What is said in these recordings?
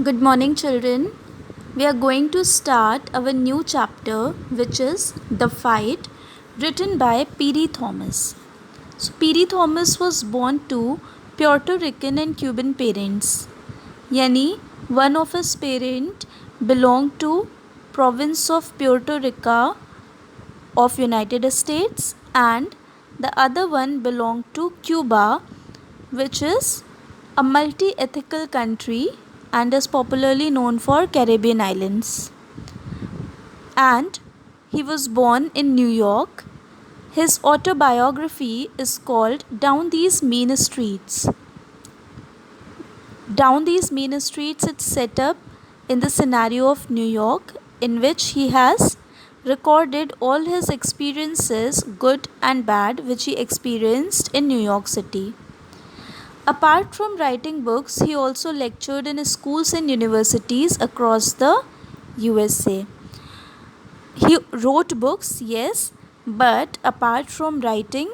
Good morning, children. We are going to start our new chapter, which is The Fight, written by P.D. Thomas. So, P.D. Thomas was born to Puerto Rican and Cuban parents. Yani, one of his parents belonged to province of Puerto Rico of United States, and the other one belonged to Cuba, which is a multi-ethnic country and is popularly known for Caribbean islands. And he was born in New York. His autobiography is called Down These Mean Streets. Down These Mean Streets, it's set up in the scenario of New York, in which he has recorded all his experiences, good and bad, which he experienced in New York City. Apart from writing books, he also lectured in schools and universities across the USA. He wrote books, yes, but apart from writing,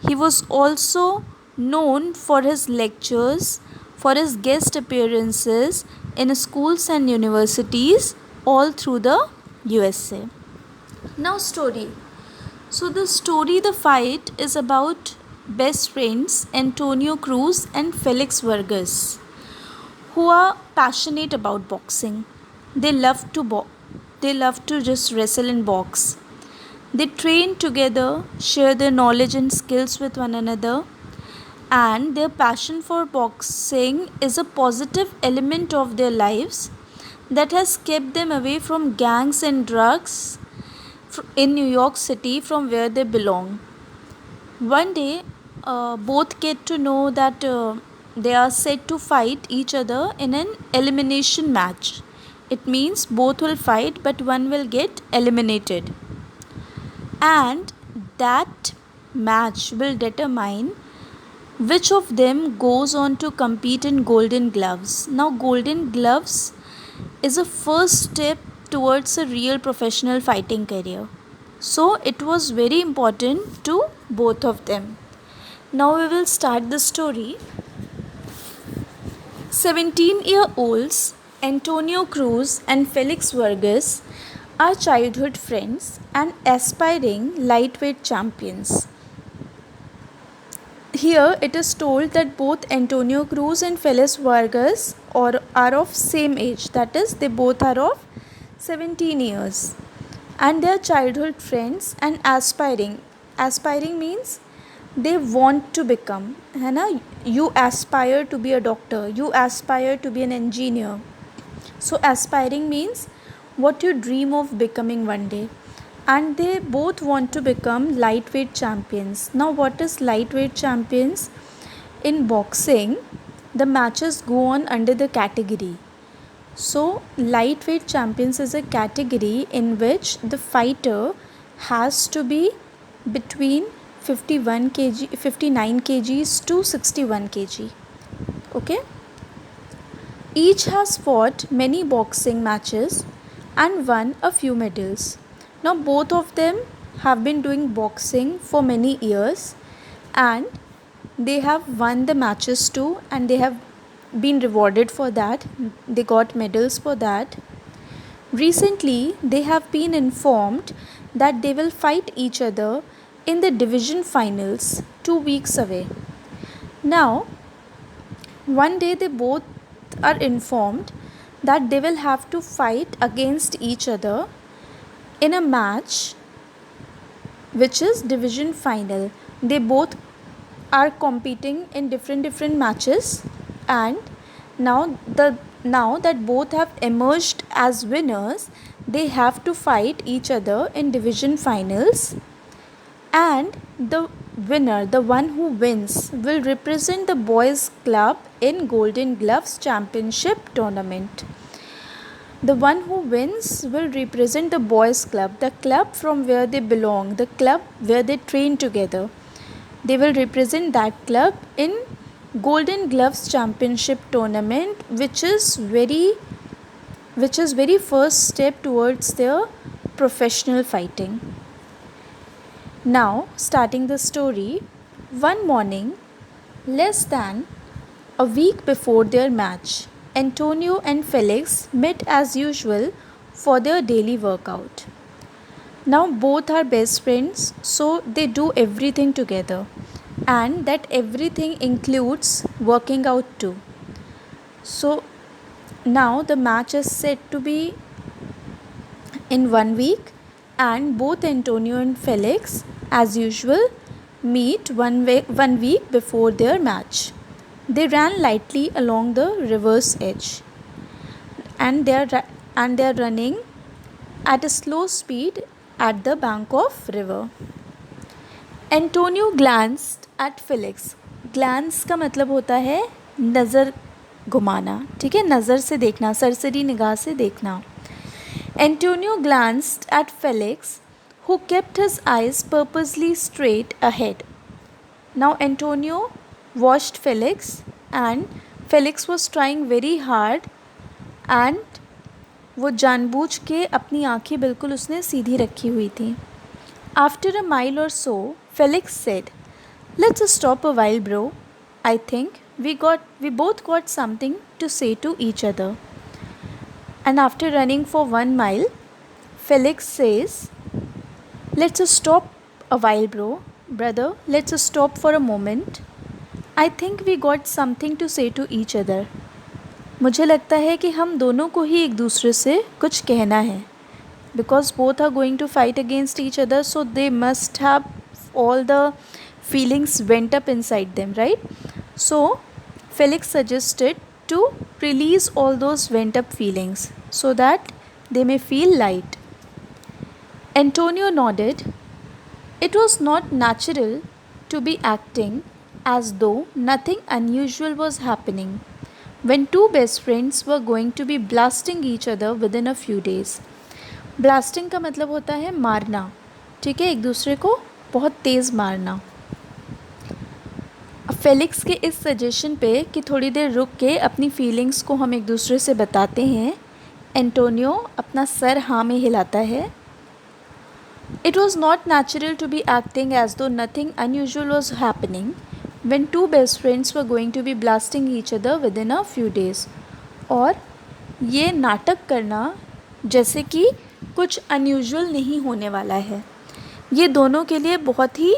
he was also known for his lectures, for his guest appearances in schools and universities all through the USA. Now, story. So, the story, The Fight, is about best friends Antonio Cruz and Felix Vargas, who are passionate about boxing. They love to just wrestle and box. They train together, share their knowledge and skills with one another, and their passion for boxing is a positive element of their lives that has kept them away from gangs and drugs in New York City from where they belong. One day, both get to know that they are set to fight each other in an elimination match. It means both will fight, but one will get eliminated. And that match will determine which of them goes on to compete in Golden Gloves. Now, Golden Gloves is a first step towards a real professional fighting career. So, it was very important to both of them. Now, we will start the story. 17-year-olds Antonio Cruz and Felix Vargas are childhood friends and aspiring lightweight champions. Here it is told that both Antonio Cruz and Felix Vargas are of same age, that is, they both are of 17 years, and they are childhood friends and aspiring. Aspiring means they want to become, है ना? You aspire to be a doctor, you aspire to be an engineer. So aspiring means what you dream of becoming one day, and they both want to become lightweight champions. Now, what is lightweight champions? In boxing, the matches go on under the category. So, lightweight champions is a category in which the fighter has to be between 59 kgs to 61 kg. Okay? Each has fought many boxing matches and won a few medals. Now, both of them have been doing boxing for many years, and they have won the matches too, and they have been rewarded for that. They got medals for that. Recently, they have been informed that they will fight each other in the division finals 2 weeks away. Now, one day they both are informed that they will have to fight against each other in a match which is division final. They both are competing in different matches, and now that both have emerged as winners, they have to fight each other in division finals, and the winner, the one who wins, will represent the boys club in Golden Gloves Championship tournament. The one who wins will represent the boys club, the club from where they belong, the club where they train together. They will represent that club in Golden Gloves Championship tournament, which is very first step towards their professional fighting. Now, starting the story, one morning, less than a week before their match, Antonio and Felix met as usual for their daily workout. Now both are best friends, so they do everything together, and that everything includes working out too. So now the match is set to be in 1 week, and both Antonio and Felix, as usual, meet 1 week before their match. They ran lightly along the river's edge, and they are running at a slow speed at the bank of river. Antonio glanced at Felix. Glance का मतलब होता है नज़र घुमाना, ठीक है, नज़र से देखना, सरसरी निगाह से देखना. Antonio glanced at Felix, who kept his eyes purposely straight ahead. Now Antonio watched Felix, and Felix was trying very hard, and वो जानबूझ के अपनी आँखें बिल्कुल उसने सीधी रखी हुई थी. After a mile or so, Felix said, "Let's stop a while, bro. I think we both got something to say to each other." And after running for 1 mile, Felix says, "Let's stop a while, bro. Brother, let's stop for a moment. I think we got something to say to each other." मुझे लगता है कि हम दोनों को ही एक दूसरे से कुछ कहना है. Because both are going to fight against each other, so they must have all the feelings went up inside them, right? So Felix suggested to release all those went up feelings so that they may feel light. Antonio nodded. It was not natural to be acting as though nothing unusual was happening when two best friends were going to be blasting each other within a few days. Blasting का मतलब होता है मारना, ठीक है, एक दूसरे को बहुत तेज़ मारना. फेलिक्स के इस सजेशन पे कि थोड़ी देर रुक के अपनी फीलिंग्स को हम एक दूसरे से बताते हैं, एंटोनियो अपना सर हाँ में हिलाता है. It was not natural to be acting as though nothing unusual was happening when two best friends were going to be blasting each other within a few days. और ये नाटक करना जैसे कि कुछ अनयूजुअल नहीं होने वाला है, ये दोनों के लिए बहुत ही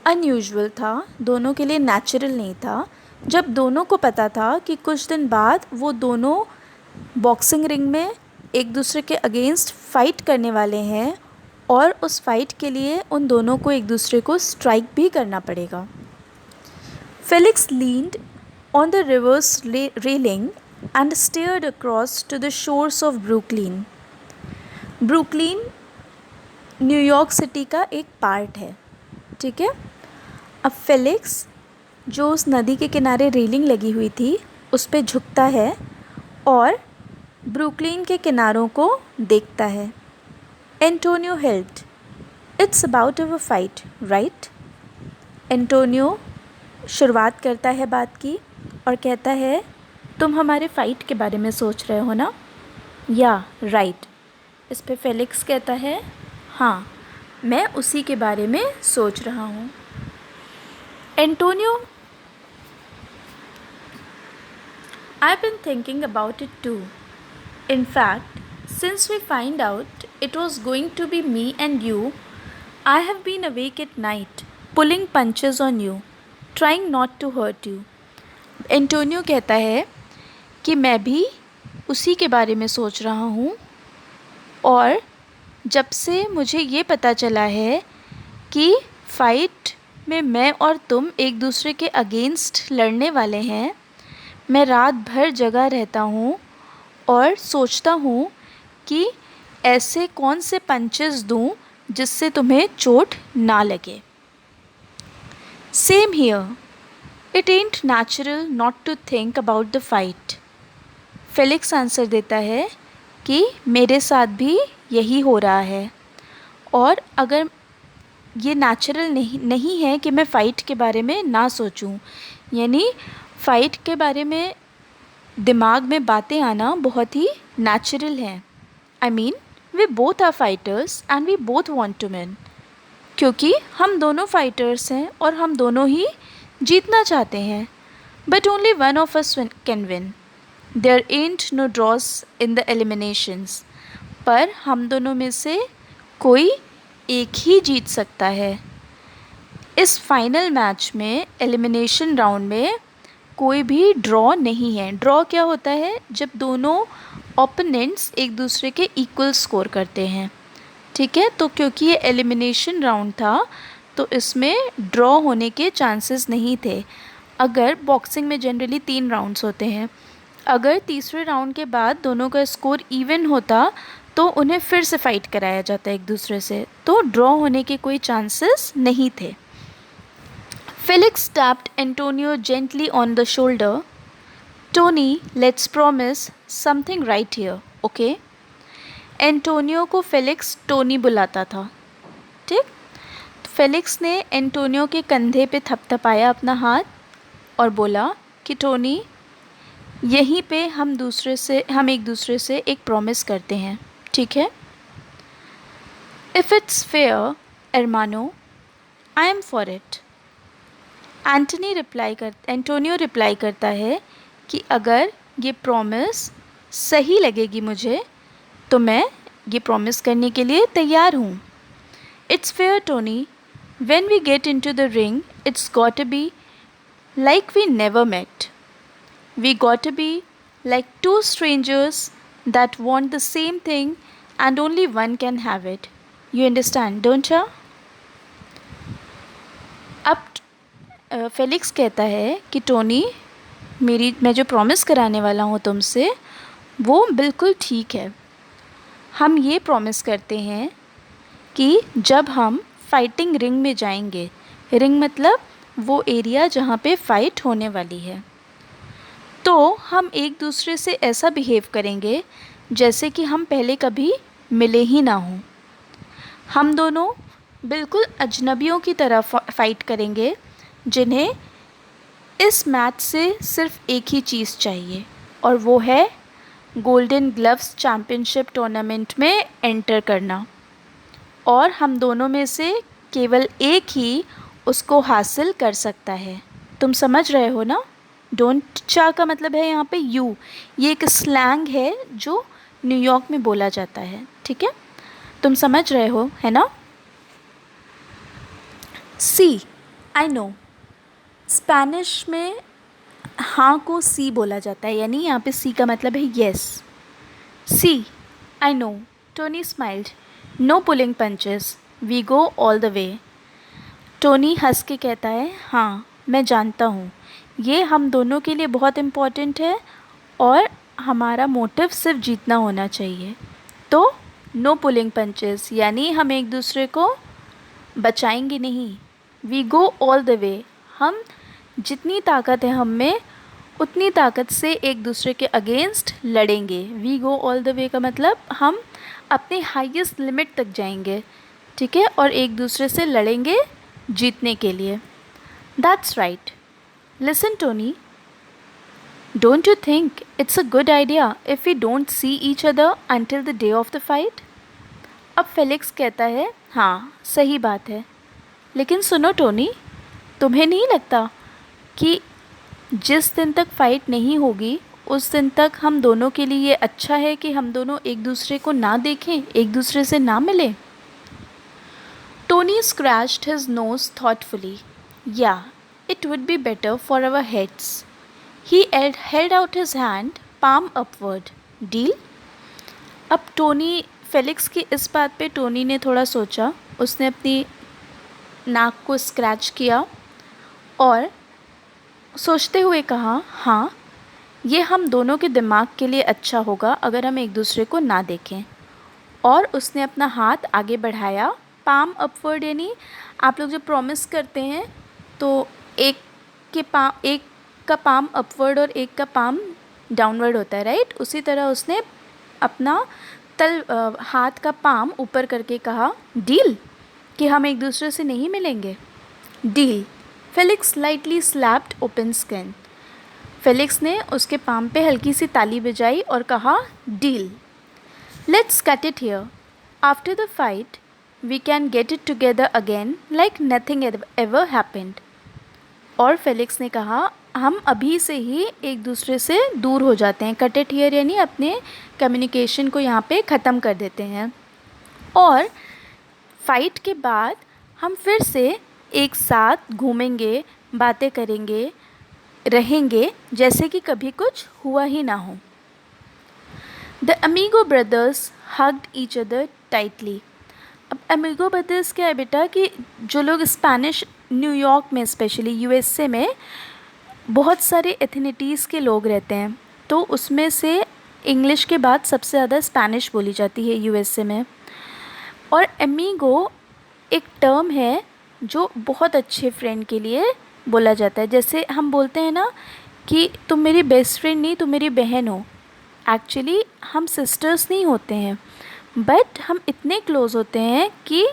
अनयूजुअल था, दोनों के लिए नेचुरल नहीं था. जब दोनों को पता था कि कुछ दिन बाद वो दोनों बॉक्सिंग रिंग में एक दूसरे के अगेंस्ट फाइट करने वाले हैं और उस फाइट के लिए उन दोनों को एक दूसरे को स्ट्राइक भी करना पड़ेगा. Felix leaned on the river's railing and stared across to the shores of Brooklyn. Brooklyn New York city का एक पार्ट है, ठीक है. अब फेलिक्स जो उस नदी के किनारे रेलिंग लगी हुई थी उस पे झुकता है और ब्रुकलिन के किनारों को देखता है. Antonio helped. "It's about our fight, right?" Antonio शुरुआत करता है बात की और कहता है, तुम हमारे फ़ाइट के बारे में सोच रहे हो ना? या राइट. इस पे फेलिक्स कहता है, हाँ, मैं उसी के बारे में सोच रहा हूँ. Antonio, I've been thinking about it too. In fact, since we find out it was going to be me and you, I have been awake at night, pulling punches on you, trying not to hurt you. Antonio कहता है कि मैं भी उसी के बारे में सोच रहा हूँ, और जब से मुझे ये पता चला है कि फ़ाइट में मैं और तुम एक दूसरे के अगेंस्ट लड़ने वाले हैं, मैं रात भर जगा रहता हूँ और सोचता हूँ कि ऐसे कौन से पंचेस दूँ जिससे तुम्हें चोट ना लगे. Same here. It ain't natural not to think about the fight. Felix answer देता है कि मेरे साथ भी यही हो रहा है, और अगर ये नेचुरल नहीं है कि मैं फ़ाइट के बारे में ना सोचूं, यानी फ़ाइट के बारे में दिमाग में बातें आना बहुत ही नेचुरल है. I mean, we both are fighters and we both want to win. क्योंकि हम दोनों फाइटर्स हैं और हम दोनों ही जीतना चाहते हैं. But only one of us can win. There ain't no draws in the eliminations. पर हम दोनों में से कोई एक ही जीत सकता है। इस फाइनल मैच में, एलिमिनेशन राउंड में, कोई भी ड्रॉ नहीं है। ड्रॉ क्या होता है? जब दोनों ओपोनेंट्स एक दूसरे के इक्वल स्कोर करते हैं। ठीक है, तो क्योंकि ये एलिमिनेशन राउंड था तो इसमें ड्रॉ होने के चांसेस नहीं थे। अगर बॉक्सिंग में जनरली 3 राउंड्स होते हैं, अगर तीसरे राउंड के बाद दोनों का स्कोर इवन होता तो उन्हें फिर से फाइट कराया जाता एक दूसरे से, तो ड्रॉ होने के कोई चांसेस नहीं थे। Felix tapped Antonio gently on the shoulder. Tony, let's promise something right here, okay? Antonio को फेलिक्स टोनी बुलाता था। ठीक, तो फेलिक्स ने एंटोनियो के कंधे पे थपथपाया अपना हाथ और बोला कि टोनी, यहीं पे हम एक दूसरे से एक प्रॉमिस करते हैं, ठीक है? If it's fair hermano, I am for it. Antonio reply करता है कि अगर ये प्रॉमिस सही लगेगी मुझे तो मैं ये प्रॉमिस करने के लिए तैयार हूँ। It's fair Tony, when we get into the ring it's got to be like we never met. We got to be like two strangers that want the same thing and only one can have it. You understand, don't you? अब Felix कहता है कि Tony, मैं जो promise कराने वाला हूँ तुमसे वो बिल्कुल ठीक है। हम ये प्रॉमिस करते हैं कि जब हम फाइटिंग रिंग में जाएंगे, रिंग मतलब वो एरिया जहाँ पे फ़ाइट होने वाली है, तो हम एक दूसरे से ऐसा बिहेव करेंगे जैसे कि हम पहले कभी मिले ही ना हों। हम दोनों बिल्कुल अजनबियों की तरह फ़ाइट करेंगे जिन्हें इस मैच से सिर्फ एक ही चीज़ चाहिए और वो है गोल्डन ग्लव्स चैम्पियनशिप टूर्नामेंट में एंटर करना, और हम दोनों में से केवल एक ही उसको हासिल कर सकता है। तुम समझ रहे हो ना? डोंट चा का मतलब है यहाँ पे यू। ये एक स्लैंग है जो न्यूयॉर्क में बोला जाता है, ठीक है? तुम समझ रहे हो, है ना? सी, आई नो। स्पेनिश में हाँ को सी बोला जाता है, यानी यहाँ पे सी का मतलब है yes. Si, I know. Tony smiled. No pulling punches, we go all the way. Tony हंस के कहता है, हाँ मैं जानता हूँ, ये हम दोनों के लिए बहुत इम्पॉर्टेंट है और हमारा मोटिव सिर्फ जीतना होना चाहिए। तो नो पुलिंग पंचेस यानी हम एक दूसरे को बचाएंगे नहीं। We go all the way, हम जितनी ताकत है हम में उतनी ताकत से एक दूसरे के अगेंस्ट लड़ेंगे। We go all the way का मतलब हम अपने हाईएस्ट लिमिट तक जाएंगे, ठीक है, और एक दूसरे से लड़ेंगे जीतने के लिए। That's right. Listen Tony, don't you think it's a good idea if we don't see each other until the day of the fight? अब फेलिक्स कहता है, हाँ सही बात है, लेकिन सुनो टोनी, तुम्हें नहीं लगता कि जिस दिन तक फ़ाइट नहीं होगी उस दिन तक हम दोनों के लिए ये अच्छा है कि हम दोनों एक दूसरे को ना देखें, एक दूसरे से ना मिलें? Tony scratched his nose thoughtfully. Yeah, it would be better for our heads. He held out his hand, palm upward. Deal? अब टोनी, फेलिक्स की इस बात पे टोनी ने थोड़ा सोचा, उसने अपनी नाक को स्क्रैच किया और सोचते हुए कहा, हाँ ये हम दोनों के दिमाग के लिए अच्छा होगा अगर हम एक दूसरे को ना देखें। और उसने अपना हाथ आगे बढ़ाया, पाम अपवर्ड, यानी आप लोग जब प्रॉमिस करते हैं तो एक का पाम अपवर्ड और एक का पाम डाउनवर्ड होता है, राइट? उसी तरह उसने अपना हाथ का पाम ऊपर करके कहा, डील, कि हम एक दूसरे से नहीं मिलेंगे। Deal. Felix lightly slapped open skin. Felix ने उसके पाम पे हल्की सी ताली बजाई और कहा, deal. Let's cut it here. After the fight we can get it together again like nothing ever happened. और फेलिक्स ने कहा, हम अभी से ही एक दूसरे से दूर हो जाते हैं, कट इट हियर यानी अपने कम्युनिकेशन को यहाँ पे ख़त्म कर देते हैं। और फाइट के बाद हम फिर से एक साथ घूमेंगे, बातें करेंगे, रहेंगे जैसे कि कभी कुछ हुआ ही ना हो। The amigo brothers hugged each other tightly. अब अमीगो ब्रदर्स क्या है बेटा कि जो लोग स्पेनिश, न्यूयॉर्क में स्पेशली यूएसए में बहुत सारे एथनिटीज़ के लोग रहते हैं, तो उसमें से इंग्लिश के बाद सबसे ज़्यादा स्पेनिश बोली जाती है यूएसए में। और अमीगो एक टर्म है जो बहुत अच्छे फ्रेंड के लिए बोला जाता है। जैसे हम बोलते हैं ना कि तुम मेरी बेस्ट फ्रेंड नहीं, तुम मेरी बहन हो। एक्चुअली हम सिस्टर्स नहीं होते हैं, बट हम इतने क्लोज़ होते हैं कि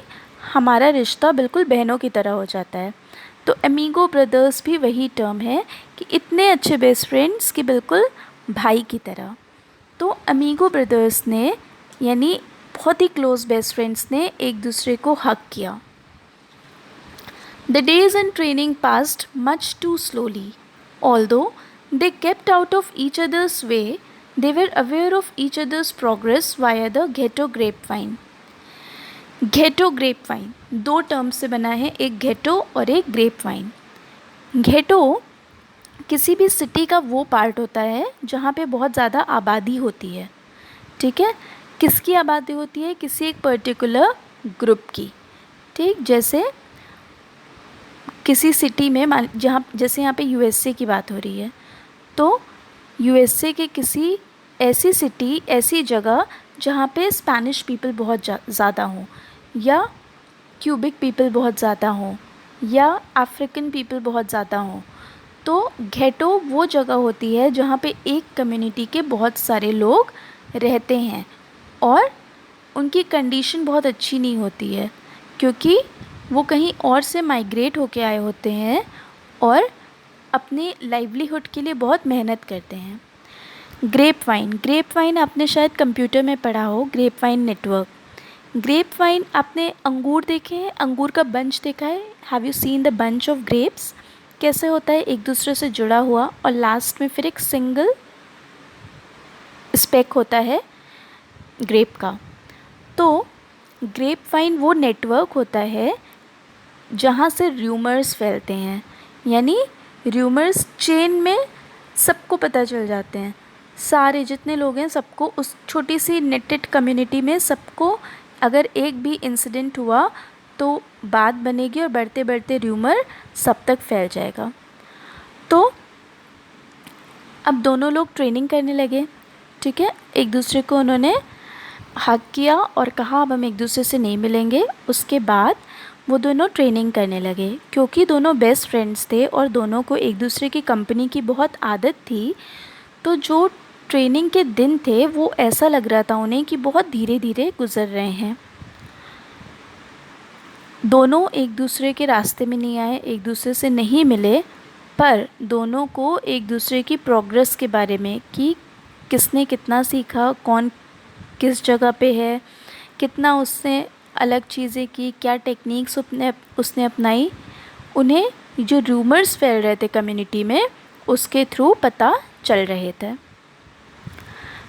हमारा रिश्ता बिल्कुल बहनों की तरह हो जाता है। तो अमीगो ब्रदर्स भी वही टर्म है कि इतने अच्छे बेस्ट फ्रेंड्स कि बिल्कुल भाई की तरह। तो अमीगो ब्रदर्स ने यानी बहुत ही क्लोज़ बेस्ट फ्रेंड्स ने एक दूसरे को हग किया। The days and training passed much too slowly. Although they kept out of each other's way, they were aware of each other's progress via the ghetto grapevine. Ghetto grapevine दो term से बना है, एक घेटो और एक grapevine. Ghetto किसी भी city का वो पार्ट होता है जहाँ पे बहुत ज़्यादा आबादी होती है। ठीक है, किसकी आबादी होती है? किसी एक पर्टिकुलर ग्रुप की। ठीक, जैसे किसी सिटी में जहाँ, जैसे यहाँ पे यूएसए की बात हो रही है, तो यूएसए के किसी ऐसी सिटी, ऐसी जगह जहाँ पे स्पेनिश पीपल बहुत ज़्यादा हों, या क्यूबिक पीपल बहुत ज़्यादा हों, या अफ्रीकन पीपल बहुत ज़्यादा हों। तो घेटो वो जगह होती है जहाँ पे एक कम्युनिटी के बहुत सारे लोग रहते हैं और उनकी कंडीशन बहुत अच्छी नहीं होती है, क्योंकि वो कहीं और से माइग्रेट होके आए होते हैं और अपने लाइवलीहुड के लिए बहुत मेहनत करते हैं। ग्रेपवाइन आपने शायद कंप्यूटर में पढ़ा हो, ग्रेपवाइन नेटवर्क। ग्रेपवाइन आपने अंगूर देखे हैं, अंगूर का बंच देखा है? Have you seen the bunch of grapes? कैसे होता है एक दूसरे से जुड़ा हुआ और लास्ट में फिर एक सिंगल स्पेक होता है ग्रेप का। तो ग्रेपवाइन वो नेटवर्क होता है जहाँ से र्यूमर्स फैलते हैं, यानी र्यूमर्स चेन में सबको पता चल जाते हैं, सारे जितने लोग हैं सबको, उस छोटी सी नेटेड कम्युनिटी में सबको अगर एक भी इंसिडेंट हुआ तो बात बनेगी और बढ़ते बढ़ते र्यूमर सब तक फैल जाएगा। तो अब दोनों लोग ट्रेनिंग करने लगे। ठीक है, एक दूसरे को उन्होंने हक किया और कहा अब हम एक दूसरे से नहीं मिलेंगे। उसके बाद वो दोनों ट्रेनिंग करने लगे, क्योंकि दोनों बेस्ट फ्रेंड्स थे और दोनों को एक दूसरे की कंपनी की बहुत आदत थी। तो जो ट्रेनिंग के दिन थे वो ऐसा लग रहा था उन्हें कि बहुत धीरे धीरे गुजर रहे हैं। दोनों एक दूसरे के रास्ते में नहीं आए, एक दूसरे से नहीं मिले, पर दोनों को एक दूसरे की प्रोग्रेस के बारे में कि किसने कितना सीखा, कौन किस जगह पे है, कितना उसने अलग चीज़ें की, क्या टेक्निक्स उसने अपनाई, उन्हें जो रूमर्स फैल रहे थे कम्युनिटी में उसके थ्रू पता चल रहे थे।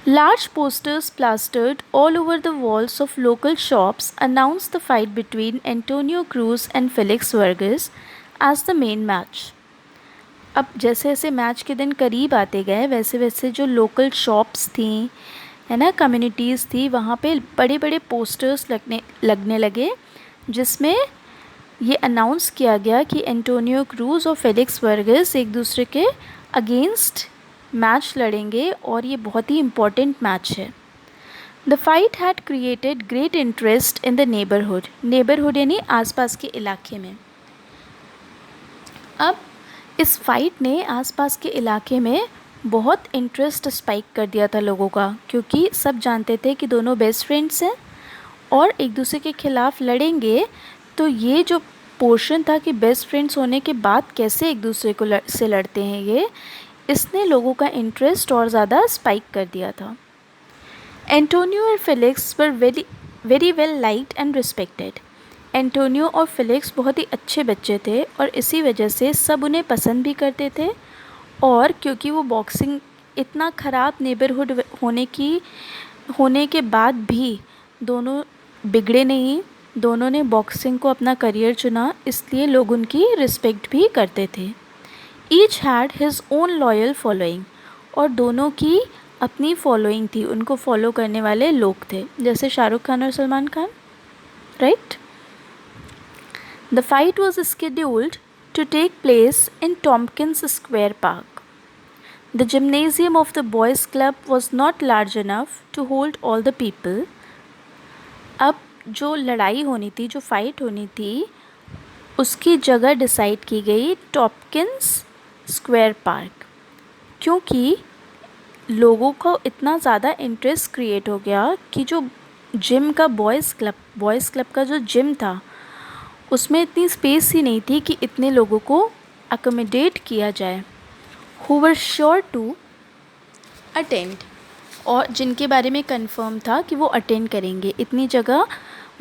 Large posters plastered all over the walls of local shops announced the fight between Antonio Cruz and Felix Vargas as the main match. अब जैसे जैसे मैच के दिन करीब आते गए वैसे वैसे जो लोकल शॉप्स थी, है ना, कम्युनिटीज़ थी, वहाँ पे बड़े बड़े पोस्टर्स लगने लगे जिसमें ये अनाउंस किया गया कि एंटोनियो क्रूज और फेलिक्स वर्गस एक दूसरे के अगेंस्ट मैच लड़ेंगे और ये बहुत ही इम्पॉर्टेंट मैच है। The fight had created great interest in the neighbourhood यानी आसपास के इलाके में। अब इस फाइट ने आसपास के इलाके में बहुत इंटरेस्ट स्पाइक कर दिया था लोगों का, क्योंकि सब जानते थे कि दोनों बेस्ट फ्रेंड्स हैं और एक दूसरे के ख़िलाफ़ लड़ेंगे। तो ये जो पोर्शन था कि बेस्ट फ्रेंड्स होने के बाद कैसे एक दूसरे को से लड़ते हैं, ये इसने लोगों का इंटरेस्ट और ज़्यादा स्पाइक कर दिया था। एंटोनियो और Felix were very well liked and respected. Antonio और फेलिक्स बहुत ही अच्छे बच्चे थे और इसी वजह से सब उन्हें पसंद भी करते थे और क्योंकि वो बॉक्सिंग इतना ख़राब नेबरहुड होने के बाद भी दोनों बिगड़े नहीं, दोनों ने बॉक्सिंग को अपना करियर चुना, इसलिए लोग उनकी रिस्पेक्ट भी करते थे। Each had his own loyal following, और दोनों की अपनी फॉलोइंग थी, उनको फॉलो करने वाले लोग थे, जैसे शाहरुख खान और Salman Khan, right. The fight was scheduled to take place in Tompkins Square Park. The gymnasium of the boys' club was not large enough to hold all the people. अब जो लड़ाई होनी थी, जो फाइट होनी थी, उसकी जगह डिसाइड की गई टॉपकिंस स्क्वायर पार्क, क्योंकि लोगों को इतना ज़्यादा इंटरेस्ट क्रिएट हो गया कि जो जिम का बॉयज़ क्लब का जो जिम था, उसमें इतनी स्पेस ही नहीं थी कि इतने लोगों को अकोमोडेट किया जाए। Who were sure to attend, और जिनके बारे में कंफर्म था कि वो अटेंड करेंगे, इतनी जगह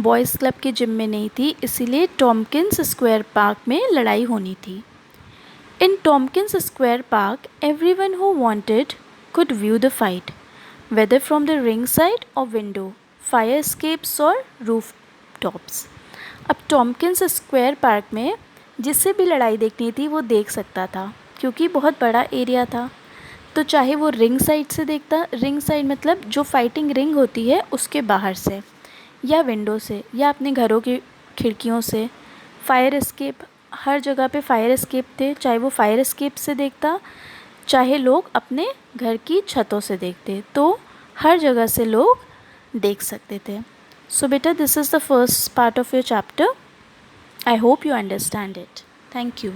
बॉयज़ क्लब के जिम में नहीं थी, इसीलिए टॉम्किंस स्क्वायर पार्क में लड़ाई होनी थी। In Tompkins Square Park everyone who wanted could view the fight, whether from the ring side or window, fire escapes और rooftops. अब टॉम्किंस स्क्वायर पार्क में जिससे भी लड़ाई देखनी थी वो देख सकता था, क्योंकि बहुत बड़ा एरिया था। तो चाहे वो रिंग साइड से देखता, रिंग साइड मतलब जो फाइटिंग रिंग होती है उसके बाहर से, या विंडो से, या अपने घरों की खिड़कियों से। फायर एस्केप, हर जगह पे फायर एस्केप थे, चाहे वो फायर एस्केप से देखता, चाहे लोग अपने घर की छतों से देखते, तो हर जगह से लोग देख सकते थे। सो बेटा, this is the first part of your chapter. I hope you understand it. Thank you.